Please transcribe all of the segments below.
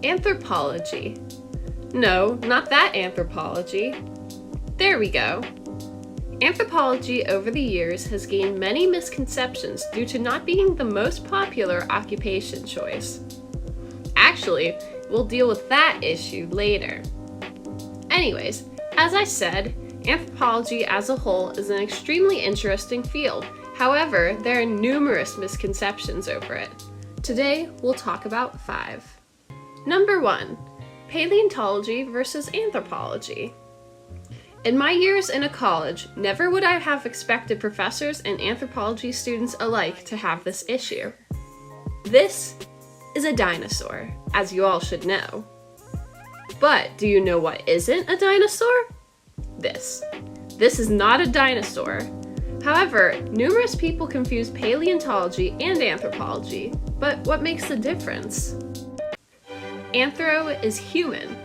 Anthropology. No, not that anthropology. There we go. Anthropology over the years has gained many misconceptions due to not being the most popular occupation choice. Actually, we'll deal with that issue later. Anyways, as I said, anthropology as a whole is an extremely interesting field. However, there are numerous misconceptions over it. Today, we'll talk about 5. Number 1. Paleontology versus anthropology. In my years in a college, never would I have expected professors and anthropology students alike to have this issue. This is a dinosaur, as you all should know. But do you know what isn't a dinosaur? This. This is not a dinosaur. However, numerous people confuse paleontology and anthropology, but what makes the difference? Anthro is human.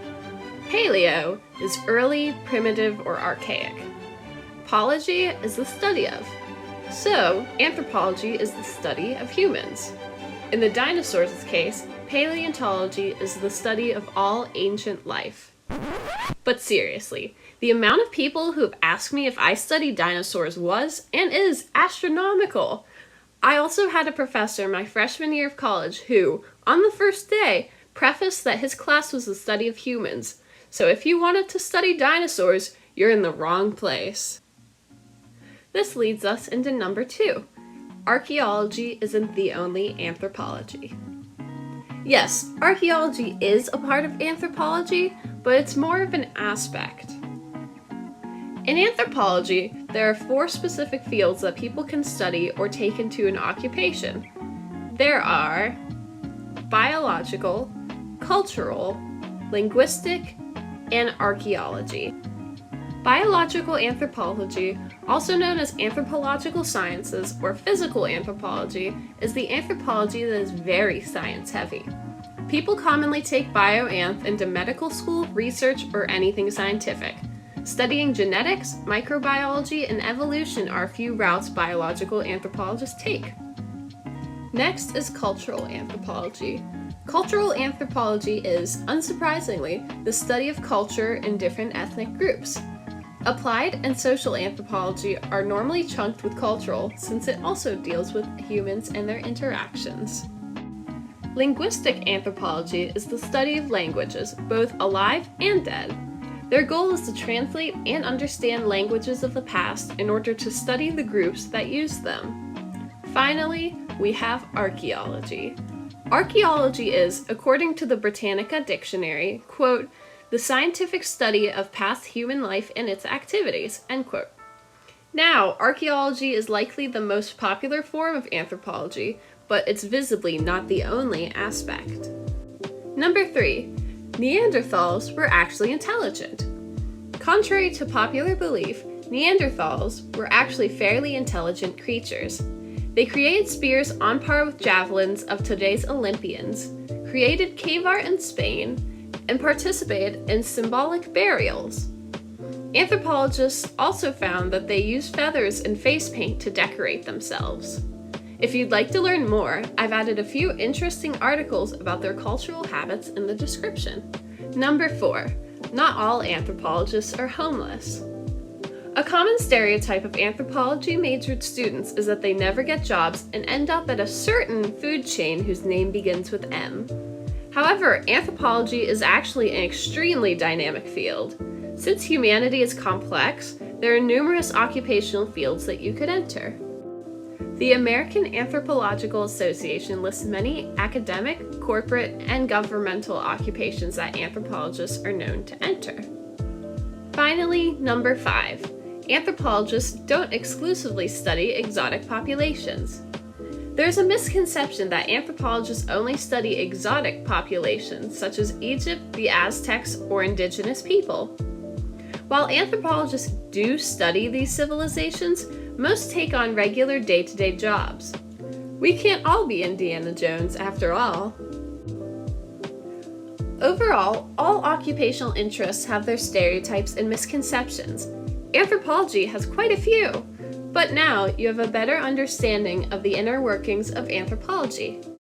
Paleo is early, primitive, or archaic. Pology is the study of. So, anthropology is the study of humans. In the dinosaurs' case, paleontology is the study of all ancient life. But seriously, the amount of people who have asked me if I studied dinosaurs was, and is, astronomical. I also had a professor my freshman year of college who, on the first day, prefaced that his class was the study of humans. So if you wanted to study dinosaurs, you're in the wrong place. This leads us into number 2. Archaeology isn't the only anthropology. Yes, archaeology is a part of anthropology, but it's more of an aspect. In anthropology, there are 4 specific fields that people can study or take into an occupation. There are biological, cultural, linguistic, and archaeology. Biological anthropology, also known as anthropological sciences or physical anthropology, is the anthropology that is very science-heavy. People commonly take bioanth into medical school, research, or anything scientific. Studying genetics, microbiology, and evolution are a few routes biological anthropologists take. Next is cultural anthropology. Cultural anthropology is, unsurprisingly, the study of culture in different ethnic groups. Applied and social anthropology are normally chunked with cultural, since it also deals with humans and their interactions. Linguistic anthropology is the study of languages, both alive and dead. Their goal is to translate and understand languages of the past in order to study the groups that use them. Finally, we have archaeology. Archaeology is, according to the Britannica Dictionary, quote, the scientific study of past human life and its activities, end quote. Now, archaeology is likely the most popular form of anthropology, but it's visibly not the only aspect. Number 3. Neanderthals were actually intelligent. Contrary to popular belief, Neanderthals were actually fairly intelligent creatures. They created spears on par with javelins of today's Olympians, created cave art in Spain, and participated in symbolic burials. Anthropologists also found that they used feathers and face paint to decorate themselves. If you'd like to learn more, I've added a few interesting articles about their cultural habits in the description. Number 4. Not all anthropologists are homeless. A common stereotype of anthropology-majored students is that they never get jobs and end up at a certain food chain whose name begins with M. However, anthropology is actually an extremely dynamic field. Since humanity is complex, there are numerous occupational fields that you could enter. The American Anthropological Association lists many academic, corporate, and governmental occupations that anthropologists are known to enter. Finally, number 5. Anthropologists don't exclusively study exotic populations. There's a misconception that anthropologists only study exotic populations, such as Egypt, the Aztecs, or indigenous people. While anthropologists do study these civilizations, most take on regular day-to-day jobs. We can't all be Indiana Jones, after all. Overall, all occupational interests have their stereotypes and misconceptions. Anthropology has quite a few, but now you have a better understanding of the inner workings of anthropology.